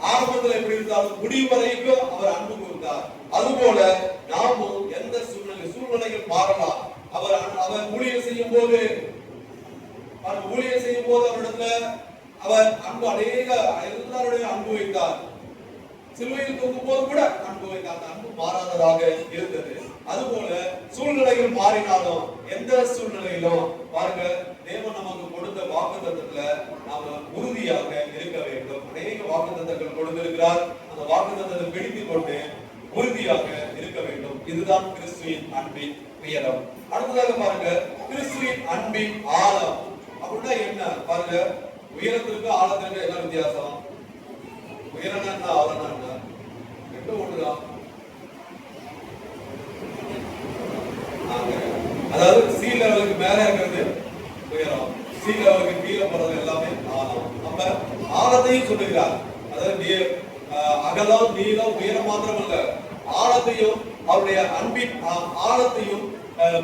ஆரம்பத்தில் எப்படி இருந்தாலும் முடிவு வரைக்கும் அவர் அன்பு கூர்ந்தார். அதுபோல நாமும் எந்த சூழ்நிலைகள் மாறலாம். அவர் ஊழியர் செய்யும் போது அவரிடத்துல அவர் அன்பு எல்லாருடைய அன்பு வைத்தார். சிலுவையில் தூங்கும் போது கூட அன்பு வைத்தார். அன்பு மாறாததாக இருந்தது. அதுபோல சூழ்நிலைகள் மாறினாலும், எந்த சூழ்நிலையிலும் பாருங்க, தேவன் நமக்கு கொடுத்த வாக்குத்தத்தத்துல நாம உறுதியாக இருக்க வேண்டும். அநேக வாக்குத்தத்தங்கள் கொடுத்திருக்கிறார். அந்த வாக்குத்தத்தத்தை பிடித்துக் கொண்டு உறுதியாக இருக்க வேண்டும். இதுதான் கிறிஸ்துவின் அன்பின் உயரம். அடுத்ததாக பாருங்க, கிறிஸ்துவின் அன்பின் ஆழம் அப்படின்னா என்ன பாருங்க. உயரத்திற்கு ஆழத்திற்கு என்ன வித்தியாசம்? உயரம் என்ன, ஆழம் என்ன? ரெண்டும் ஒண்ணுதான். அதாவது சி லெவலுக்கு மேல இருக்கிறது உயரம், சி லெவலுக்கு கீழே போறது எல்லாமே ஆழம். நம்ம ஆழத்தையும் சொல்லுகிறார். அதாவது அகலம், நீளம், உயரம் மாத்திரமல்ல, ஆழத்தையும், அவருடைய அன்பின் ஆழத்தையும்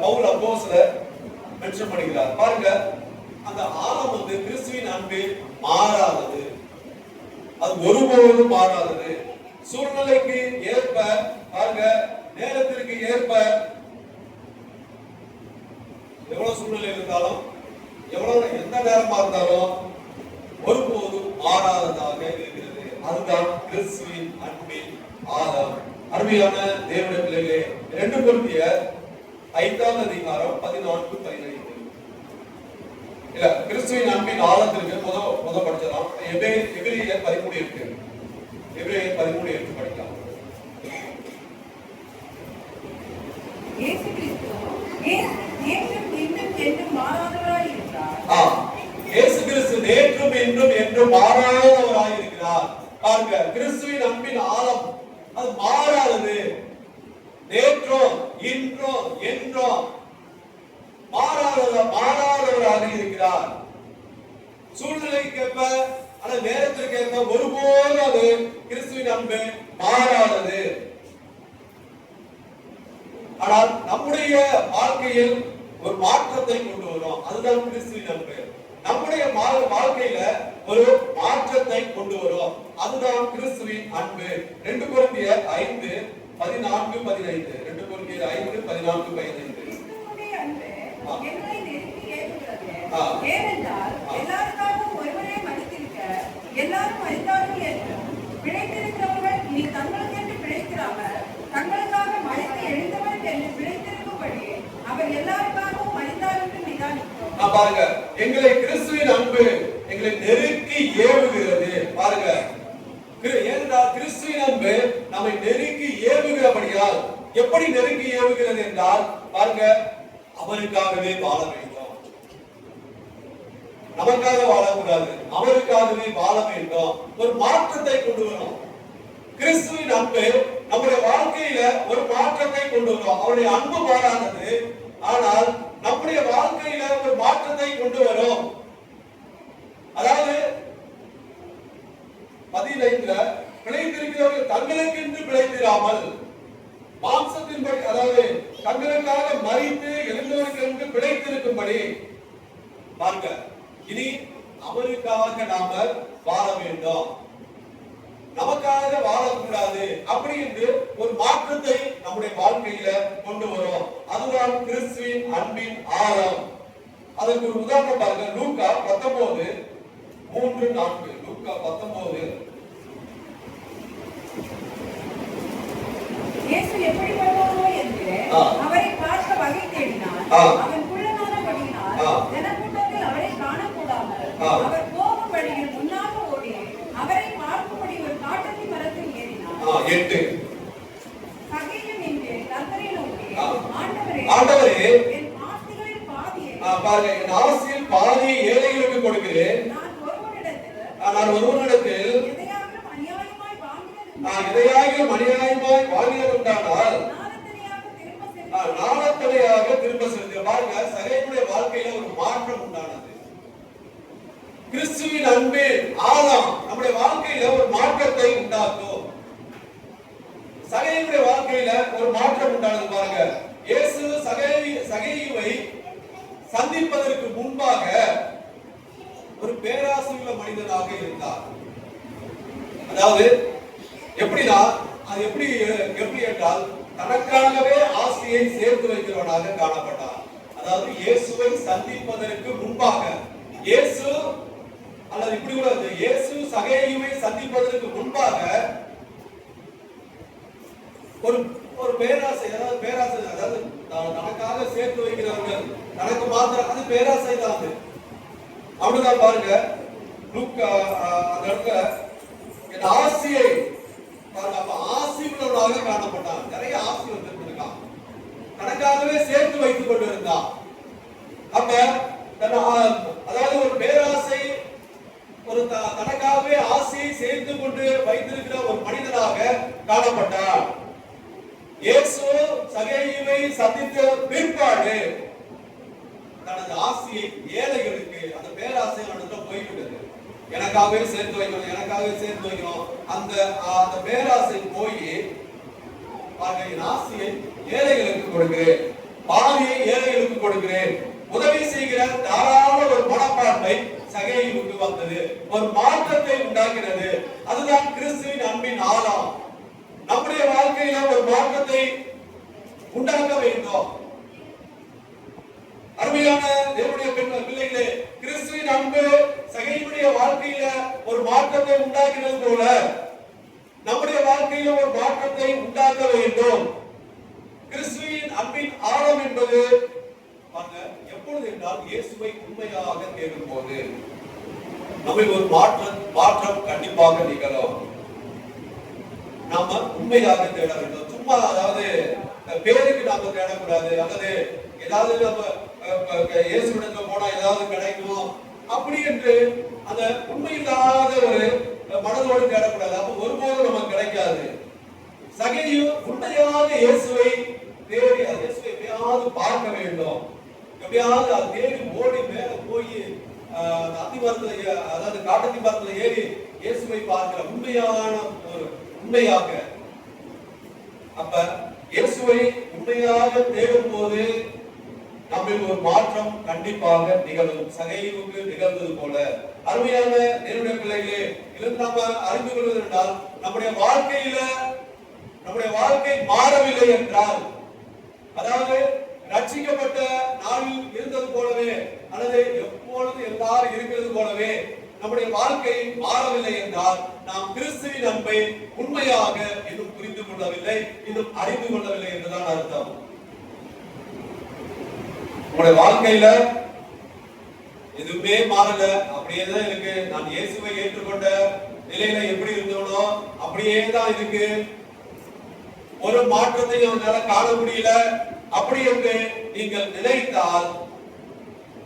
பவுல் அப்போஸ்தலர் மென்ஷன் பண்ணுகிறார். பாருங்க, அந்த ஆழம் கிறிஸ்துவின் அன்பு மாறாதது. அது ஒருபோதும் மாறாதது. சூழ்நிலைக்கு ஏற்ப பாருங்க, நேரத்திற்கு ஏற்ப எவ்வளவு சூழ்நிலை இருந்தாலும், எந்த நேரமா இருந்தாலும் ஒருபோதும் மாறாததாக இருக்கிறது. அதுதான் கிறிஸ்துவின் அன்பின் ஆழம். அருமையான தேவனுடைய பிள்ளைகளே, 2 கொரிந்தியர் 5ஆம் அதிகாரம் 14-15. இல்ல, கிறிஸ்துவின் அன்பின் ஆழத்திற்கு முத படிச்சலாம். எபிரேயர் 13 இருக்கு. எபிரேயர் 13 எடுத்து படிக்கலாம். இயேசு கிறிஸ்து நேற்றும் இன்றும் என்றும் மாறாதவராய் இருக்கிறார். இயேசு கிறிஸ்து நேற்றும் இன்றும் என்றும் மாறாதவராய் இருக்கிறார். பாருங்க, கிறிஸ்துவின் அன்பின் ஆழம் அது மாறாதது. நேற்றும் இன்றும் என்றும் மாறாதவராக இருக்கிறார். சூழ்நிலைக்கேற்ப, அந்த நேரத்திற்கேற்ப ஒருபோதும் அது கிறிஸ்துவின் அன்பு மாறாதது. ஆனால் நம்முடைய வாழ்க்கையில் ஒரு மாற்றத்தை கொண்டு வரும். அதுதான் கிறிஸ்துவின் அன்பு. நம்முடைய வாழ்க்கையில ஒரு மாற்றத்தை கொண்டு வரும். அதுதான் கிறிஸ்துவின் அன்பு. 2 கொரிந்தியர் 5:14-15. 2 கொரிந்தியர் 5:14-15. கிறிஸ்துவுடைய அன்பு எங்களை நெருக்கி ஏற்றுகிறது. ஏனென்றால் எல்லாருக்காகவும் ஒருவரே மரித்திருக்க, எல்லாரும் மரித்தார்கள் என்றும், பிழைத்திருக்கிறவர்கள் இனி தங்களுக்கென்று பிழைக்கிறாமல் தங்களுக்காக மரித்து எழுந்தவர் என்று பிழைத்திருக்கும்படி அவர் எல்லாருக்காகவும் மரித்தார் என்று நிதானிக்கிறோம். பாருங்க, எங்களை கிறிஸ்துவின் அன்பு எங்களை நெருக்கி ஏவுகிறது. பாருங்க, ஏனென்றால் கிறிஸ்துவின் அன்பு நம்மை நெருக்கி ஏவுகிறபடியால். எப்படி நெருக்கி ஏவுகிறது என்றால் பாருங்க, அவருக்காகவே வாழ வேண்டும். நமக்காக வாழக்கூடாது, அவருக்காகவே வாழ வேண்டும். ஒரு மாற்றத்தை கொண்டு வரும். கிறிஸ்துவின் அன்பு நம்முடைய வாழ்க்கையில ஒரு மாற்றத்தை கொண்டு வரும். அவருடைய அன்பு மாறாதது, ஆனால் நம்முடைய வாழ்க்கையில ஒரு மாற்றத்தை கொண்டு வரும். அதாவது 15ல பிழைத்திருக்கிறவர்கள் தங்களுக்கென்று பிழைத்திராமல் மாம்சத்தின்படி, அதாவது தங்களுக்காக மரித்து எழுந்தவர்களுக்கு பிழைத்திருக்கும்படி. பாருங்க, இனி அவருக்காக நாம வாழ வேண்டும், நமக்காக வாழக்கூடாது. அப்படி என்று ஒரு மாற்றத்தை நம்முடைய வாழ்க்கையில கொண்டு வரும். அதுதான் கிறிஸ்துவின் அன்பின் ஆழம். அதற்கு ஒரு உதாரணம் பாருங்க. லூக்கா 19:3-4. லூக்கா 19. இயேசு எப்படி வருவாரோ என்று அவரை பார்க்க வகை தேடினார். அவன் குள்ளனானபடியினால் அவர் போகும் வழியில் முன்னாக ஓடி அவரை பார்க்கும்படி ஒரு காட்டத்தி மரத்தில் ஏறினார். 8 சகேயு நின்று கர்த்தரை நோக்கி, ஆண்டவரே, என் ஆஸ்திகளில் பாதியை பாருங்க, என் ஆஸ்தியில் பாதியை ஏழைகளுக்கு கொடுக்கிறேன். நான் ஒருவனிடத்தில் எதையாகிலும் அநியாயமாய் வாங்கினது உண்டானால் நாளத்தனையாக திரும்ப செலுத்த. பாருங்க, சகேயுடைய வாழ்க்கையில ஒரு மாற்றம் உண்டானது. கிறிஸ்துவின் அன்பின் ஆழம் நம்முடைய வாழ்க்கையில ஒரு மாற்றத்தை உண்டாக்கும். சகேயுடைய வாழ்க்கையில ஒரு மாற்றம் உண்டானது. பாருங்க, இயேசு சகேயுவை சந்திப்பதற்கு முன்பாக ஒரு பேராசையுள்ள மனிதனாக இருந்தார். அதாவது எப்படின்னா, அது எப்படி என்றால், தனக்காகவே ஆசையை சேர்த்து வைக்கிறவனாக காணப்பட்டார். அதாவது இயேசுவை சந்திப்பதற்கு முன்பாக, இயேசு அல்லது இப்படி கூட இயேசு சகேயுவை சந்திப்பதற்கு முன்பாக ஒரு பேராசை, அதாவது தனக்காக சேர்த்து வைக்கிறவர்கள் தனக்கு மாத்திரம், அது பேராசை தான். அது அப்படிதான். பாருங்க, அந்த இடத்துல என் ஆசையை பாருங்க, அப்ப ஆசை உள்ளவனாக காணப்பட்டான். நிறைய ஆசை வந்திருக்கான், தனக்காகவே சேர்த்து வைத்துக் கொண்டு இருந்தான். அப்ப அதாவது ஒரு பேராசை, ஒரு தனக்காகவே ஆசையை சேர்த்து கொண்டு வைத்திருக்கிற ஒரு மனிதனாக காணப்பட்டான். இயேசு சகேயுவை சந்தித்த பிற்பாடு தனது ஆசையை ஏழைகளுக்கு, அந்த பேராசை அவனுக்கு போய்விட்டது. எனக்காகவே சேர்த்து வைக்கணும், அந்த பேராசை போய் என் ஆசையை ஏழைகளுக்கு கொடுக்கிறேன், பாதியை ஏழைகளுக்கு கொடுக்கிறேன், உதவி செய்கிற தாராள ஒரு மனப்பான்மை சகேயுவுக்கு வந்தது, ஒரு மாற்றத்தை உண்டாக்கிறது. அதுதான் கிறிஸ்துவின் அன்பின் ஆழம். நம்முடைய வாழ்க்கையில ஒரு மாற்றத்தை உண்டாக்க வேண்டும். அருமையான தேவனுடைய பிள்ளைகளே, கிறிஸ்துவின் அன்பு சகேயுடைய வாழ்க்கையில ஒரு மாற்றத்தை உண்டாக்கினது போல நம்முடைய வாழ்க்கையில ஒரு மாற்றத்தை உண்டாக்க வேண்டும். கிறிஸ்துவின் அன்பின் ஆழம் என்பது எப்பொழுது என்றால், இயேசுவை உண்மையாக தேடும் போது நம்மில் ஒரு மாற்றம் கண்டிப்பாக நிகழும். நாம உண்மையாக தேட வேண்டும். சும்மா, அதாவது பேருக்கு நாம தேடக்கூடாது, அல்லது ஏதாவது நம்ம இயேசுவிடத்துல போனா ஏதாவது கிடைக்கும் அப்படி என்று அந்த உண்மையில்லாத ஒரு மனதோடு தேடக்கூடாது. அப்ப ஒருபோதும் நமக்கு கிடைக்காது. சகேயு உண்மையாக இயேசுவை தேடி, இயேசுவை எப்பயாவது பார்க்க வேண்டும். எப்பயாவது அது தேடி ஓடி மேல போய் அத்திமரத்துல, அதாவது காட்டத்தி மரத்துல ஏறி இயேசுவை பார்க்கிற உண்மையாக. அப்ப இயேசுவை உண்மையாக தேடும் போது நம்மில் ஒரு மாற்றம் கண்டிப்பாக நிகழும். சகேயுவுக்கு நிகழ்ந்தது போல. அருமையான தேவனுடைய பிள்ளைகளே, இதிலிருந்து நாம அறிந்து கொள்வது என்றால், நம்முடைய வாழ்க்கை மாறவில்லை என்றால், அதாவது ரட்சிக்கப்பட்ட நாளில் இருந்தது போலவே, அல்லது எப்பொழுது எல்லாரும் இருக்கிறது போலவே நம்முடைய வாழ்க்கை மாறவில்லை என்றால், நாம் கிறிஸ்துவின் அன்பை உண்மையாக இன்னும் புரிந்து கொள்ளவில்லை, இன்னும் அறிந்து கொள்ளவில்லை என்றுதான் அர்த்தம். உங்களுடைய வாழ்க்கையில எதுவுமே மாறல, அப்படியேதான் இருக்கு. நான் இயேசுவை ஏற்றுக்கொண்ட நிலையில எப்படி இருந்தோனோ அப்படியே தான் இருக்கு. ஒரு மாற்றத்தை என்னால காண முடியல அப்படி என்று நீங்கள் நினைத்தால்,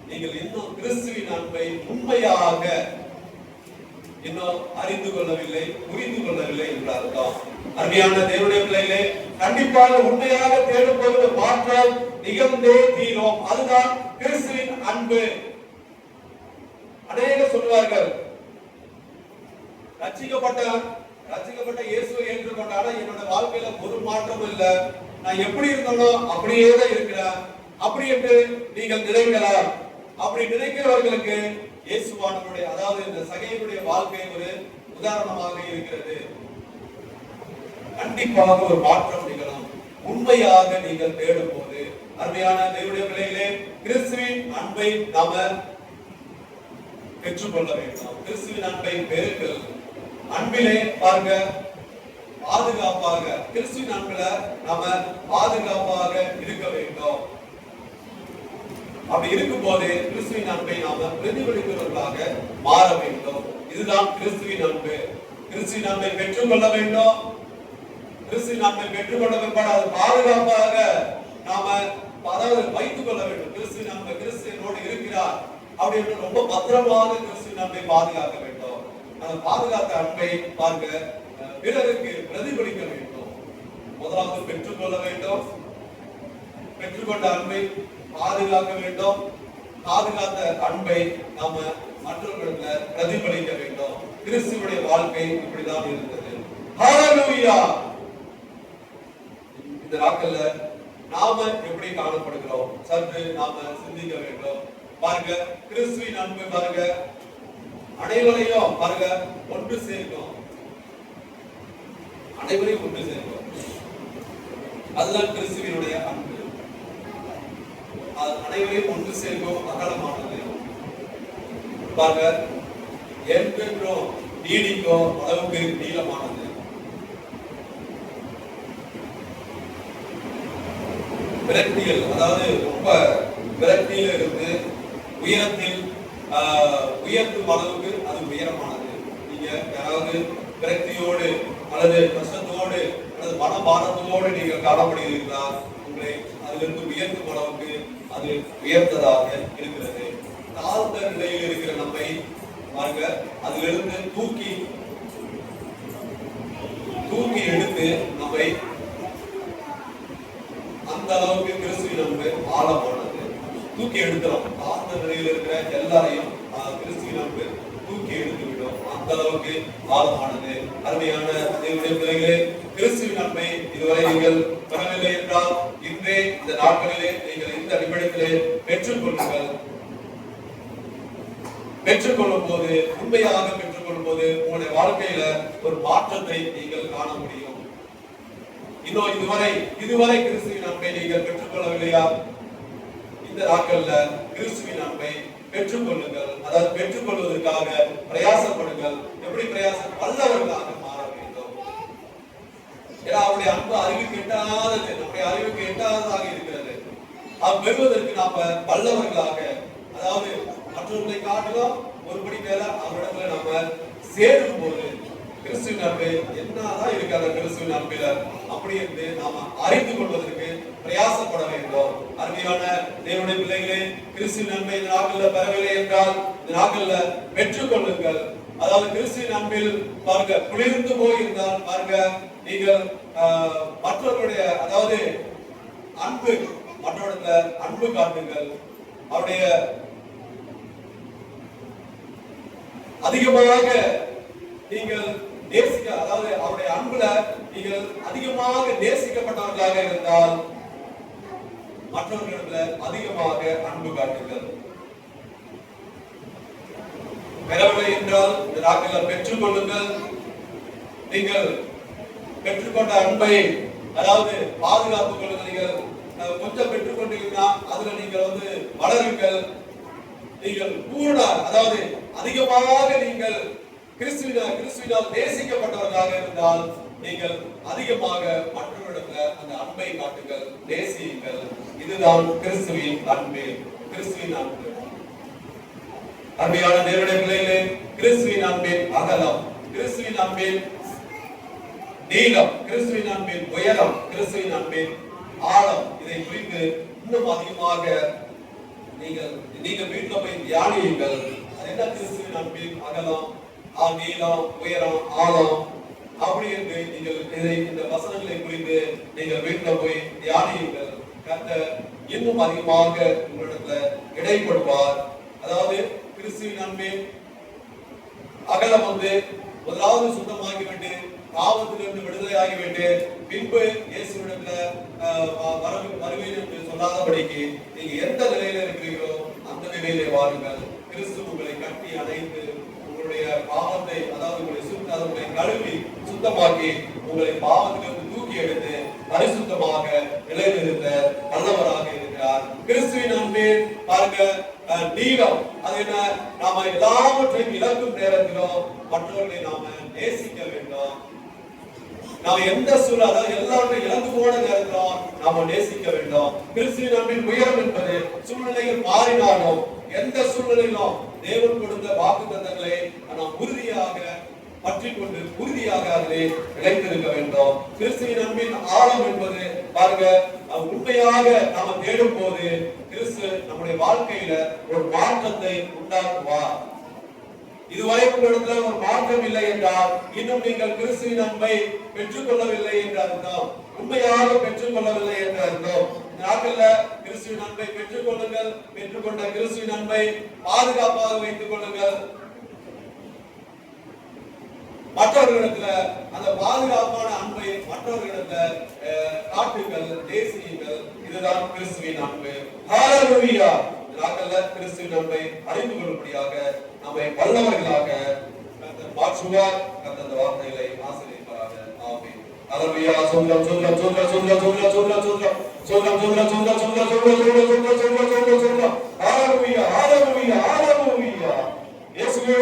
நீங்கள் இன்னும் கிறிஸ்துவின் அன்பை உண்மையாக இன்னும் அறிந்து கொள்ளவில்லை, புரிந்து கொள்ளவில்லை என்று அர்த்தம். அருமையான தேவனுடைய பிள்ளைகளே, கண்டிப்பாக உண்மையாக தேடும் போது மாற்றம் நிகழ்ந்தே தீரும். அதுதான் கிறிஸ்துவின் அன்பு. அநேக சொல்வார்கள், ரட்சிக்கப்பட்ட இயேசுவை ஏற்றுக்கொண்டாலும் என்னோட வாழ்க்கையில ஒரு மாற்றமும் இல்ல, நான் எப்படி இருந்தனோ அப்படியே தான் இருக்கிறேன் அப்படி என்று நீங்கள் நினைக்கலாம். அப்படி நினைக்கிறவர்களுக்கு இயேசுவானவருடைய, அதாவது இந்த சகேயுடைய வாழ்க்கை ஒரு உதாரணமாக இருக்கிறது. கண்டிப்பாக ஒரு மாற்றம் நிகழும் உண்மையாக நீங்கள் தேடும் போது. அருமையான தேவனுடைய பிள்ளைகளே, கிறிஸ்துவின் அன்பை நாம பெற்றுக்கொள்ள வேண்டும். கிறிஸ்துவின் அன்பை பெறுங்கள். அன்பிலே பாருங்க, பாதுகாப்பாக கிறிஸ்துவின் அன்பில நாம பாதுகாப்பாக இருக்க வேண்டும். அப்படி இருக்கும்போது கிறிஸ்துவின் அன்பை நாம பிரதிபலிப்பவர்களாக மாற வேண்டும். இதுதான் கிறிஸ்துவின் அன்பு. கிறிஸ்துவின் அன்பை பெற்றுக்கொள்ள வேண்டும். கிறிஸ்துவின் அன்பை பெற்றுக்கொள்ள பிற்பாடு அது பாதுகாப்பாக நாம அதாவது வைத்துக் கொள்ள வேண்டும். கிறிஸ்துவின் அன்பை கிறிஸ்துவனோடு இருக்கிறார் அப்படின்னு ரொம்ப பத்திரமாக கிறிஸ்துவின் அன்பை பாதுகாக்க வேண்டும். அந்த பாதுகாத்த அன்பை பார்க்க பிறருக்கு பிரதிபலிக்க வேண்டும். முதலாவது பெற்றுக்கொள்ள வேண்டும். பெற்றுக்கொண்ட அன்பை பாதுகாக்க வேண்டும். பாதுகாத்த அன்பை நாம மற்றவர்களுக்கு பிரதிபலிக்க வேண்டும். கிறிஸ்துவுடைய வாழ்க்கை இப்படிதான் இருந்தது. ஹalleluya. இந்த நாட்கள்ல நாம எப்படி காணப்படுகிறோம் சற்று நாம சிந்திக்க வேண்டும். பாருங்க, கிறிஸ்துவின் அன்பு பாருங்க அனைவரையும் பாருங்க ஒன்று சேர்க்கும். அனைவரையும் ஒன்று சேர்க்கும். அதுதான் கிறிஸ்துவினுடைய அன்பு. அனைவரையும் ஒன்று சேர்க்கும் அகலமானது. பாருங்க, என்றென்றும் நீடிக்கும் அளவுக்கு நீளமானது. விரக்தியில் அதாவது ரொம்ப விரக்தியில இருந்து உயரத்தில் உயர்த்தும் அளவுக்கு அது உயரமானது. நீங்க யாராவது விரக்தியோடு அல்லது கஷ்டத்தோடு அல்லது மனபாரத்தோடு நீங்கள் காணப்படுகிறீர்களா, உங்களை அதிலிருந்து உயர்த்தும் அளவுக்கு அது உயர்ந்ததாக இருக்கிறது. தாழ்ந்த நிலையில் இருக்கிற நம்மை பாருங்க அதிலிருந்து தூக்கி எடுத்து நம்மை அந்த அளவுக்கு கிறிஸ்துவின் அன்பு ஆழமானது. தூக்கி எடுக்கிறோம். தாழ்ந்த நிலையில் இருக்கிற எல்லாரையும் கிறிஸ்துவின் அன்பு தூக்கி எடுத்து விடும். அந்த அளவுக்கு ஆழமானது. அருமையான தேவனுடைய பிள்ளைகளே, கிறிஸ்துவின் அன்பை இதுவரை நீங்கள் பெறவில்லை என்றால் இன்றே இந்த நாட்களிலே நீங்கள் இந்த அடிப்படையிலே பெற்றுக்கொள்ளுங்கள். பெற்றுக்கொள்ளும் போது, உண்மையாக பெற்றுக்கொள்ளும் போது உங்களுடைய வாழ்க்கையில ஒரு மாற்றத்தை நீங்கள் காண முடியும். இன்னும் இதுவரை கிறிஸ்துவின் அன்பை நீங்கள் பெற்றுக்கொள்ளவில்லையா? இந்த நாட்கள்ல கிறிஸ்துவின் அன்பை பெற்றுக்கொள்ளுங்கள். அதாவது பெற்றுக்கொள்வதற்காக பிரயாசப்படுங்கள். எப்படி பிரயாசம்? வல்லவர்களாக மாற வேண்டும். ஏன்னா அவருடைய அன்பு அறிவுக்கு எட்டாதது, நம்முடைய அறிவுக்கு எட்டாததாக இருக்கிறது. அது பெறுவதற்கு நாம வல்லவர்களாக, அதாவது மற்றவர்களை காட்டிலும் ஒருபடி மேல அவரிடத்துல நாம சேரும் போது கிறிஸ்துவின் அன்பு என்னதான் இருக்காத கிறிஸ்துவின் அன்பில அப்படி என்று நாம அறிந்து கொள்வதற்கு பிரயாசப்பட வேண்டும். அருமையான தேவனுடைய பிள்ளைகளே, கிறிஸ்துவின் அன்பை இந்த நாட்கள்ல பெறவில்லை என்றால் இந்த நாட்கள்ல பெற்றுக்கொள்ளுங்கள். அதாவது கிறிஸ்துவின் அன்பில் பாருங்க குளிர்ந்து போயிருந்தால் பாருங்க நீங்கள் மற்றவர்களுடைய அதாவது அன்பு மற்றவர்களுடைய அன்பு காட்டுங்கள். அவருடைய அதிகமாக நீங்கள் நேசிக்க, அதாவது அவருடைய அன்புல நீங்கள் அதிகமாக நேசிக்கப்பட்டவர்களாக இருந்தால் மற்றவர்களிடத்தில் அதிகமாக அன்பு காட்டுங்கள். பெறவில்லை என்றால் இந்த நாட்களில் பெற்றுக்கொள்ளுங்கள். நீங்கள் பெற்றுக்கொண்ட அன்பை அதாவது பாதுகாத்துக் கொள்ளுங்கள். நீங்கள் கொஞ்சம் பெற்றுக்கொண்டீங்கன்னா அதுல நீங்கள் வளருங்கள். நீங்கள் பூர்ண அதாவது அதிகமாக நீங்கள் கிறிஸ்துவினால் நேசிக்கப்பட்டவர்களாக இருந்தால் நீங்கள் அதிகமாக மற்றவர்களிடத்தில் அந்த அன்பை காட்டுங்கள், நேசியுங்கள். இதுதான் கிறிஸ்துவின் அன்பு. கிறிஸ்துவின் அன்பு. அன்பான தேவனுடைய பிள்ளைகளே, கிறிஸ்துவின் அன்பின் அகலம், கிறிஸ்துவின் அன்பின் நீளம், கிறிஸ்துவின் அன்பின் உயரம், கிறிஸ்துவின் அன்பின் ஆழம், இதை குறித்து இன்னும் அதிகமாக நீங்கள் வீட்டுல போய் தியானியுங்கள். அது என்ன கிறிஸ்துவின் அன்பின் அகலம், நீளம், உயரம், ஆழம் அப்படி என்று நீங்கள் இந்த வசனங்களை குறித்து நீங்கள் வீட்டுல போய் தியானியுங்கள். கர்த்தர் இன்னும் அதிகமாக உங்களிடத்துல இடைப்படுவார். அதாவது கிறிஸ்துவின் அன்பின் அகலம் முதலாவது சுத்தமாகிவிட்டு பாவத்திலிருந்து விடுதலை ஆகிவிட்டு பின்பு இயேசுவிடத்துல வருவேன் என்று சொல்லாதபடிக்கு நீங்க எந்த நிலையில இருக்கிறீர்களோ அந்த நிலையிலே வாருங்கள். கிறிஸ்து உங்களை கட்டி அணைத்து உங்களுடைய பாவத்தை அதாவது உங்களை கழுவி சுத்தமாக்கி உங்களை பாவத்திலிருந்து தூக்கி எடுத்து பரிசுத்தமாக நிலைநிறுத்த நல்லவராக இருக்கிறார். கிறிஸ்துவின் அன்பின் பாருங்க நீளம், அது என்ன? நாம எல்லாவற்றையும் இழக்கும் நேரத்திலும் மற்றவர்களை நாம நேசிக்க வேண்டும். நாம் எந்த சூழல், அதாவது எல்லாவற்றையும் இழந்து போன நேரத்திலும் நாம நேசிக்க வேண்டும். கிறிஸ்துவின் அன்பின் உயரம் என்பது சூழ்நிலைகள் மாறினாலும் எந்த சூழ்நிலையிலும் தேவன் கொடுத்த வாக்குத்தத்தங்களை நாம் உறுதியாக பற்றிக் கொண்டு உறுதியாக அதிலே நிலைத்திருக்க வேண்டும். கிறிஸ்துவின் அன்பின் ஆழம் என்பது பாருங்க, உண்மையாக நாம தேடும் போது கிறிஸ்து நம்முடைய வாழ்க்கையில ஒரு மாற்றத்தை உண்டாக்குவார். இதுவரை உங்களிடத்தில் ஒரு மாற்றம் இல்லை என்றால் இன்னும் நீங்கள் கிறிஸ்துவின் அன்பை பெற்றுக்கொள்ளவில்லை என்ற அர்த்தம், உண்மையாக பெற்றுக்கொள்ளவில்லை என்ற அர்த்தம். நாட்கள்ல கிறிஸ்துவின் அன்பை பெற்றுக்கொள்ளுங்கள், பெற்றுக்கொண்ட கிறிஸ்துவின் அன்பை பாதுகாப்பாக வைத்துக் கொள்ளுங்கள். மற்றவர்களிடத்துல அந்த பாதுகாப்பான அன்பை மற்றவர்களிடத்துல காட்டுங்கள், தேசியுங்கள். இதுதான் கிறிஸ்துவின் அன்பு. ஹalleluya. நாட்கள்ல கிறிஸ்துவின் அன்பை அறிந்து கொள்ளும்படியாக நம்மை வல்லவர்களாக கர்த்தர் மாற்றுவார். கர்த்தர் அந்த வார்த்தைகளை ஆசீர்வதிப்பாராக. ஆமென். ஹalleluya. சொந்தம் சொந்தம் சொந்தம் சொந்தம் சொந்தம் சொந்தம் சொந்தம் சொந்தம் சொந்தம் சொந்தம் சொந்தம் சொந்தம் சொந்தம் சொந்தம் சொந்தம் சொந்தம். ஹalleluya. ஹalleluya. ஹalleluya. இயேசுவே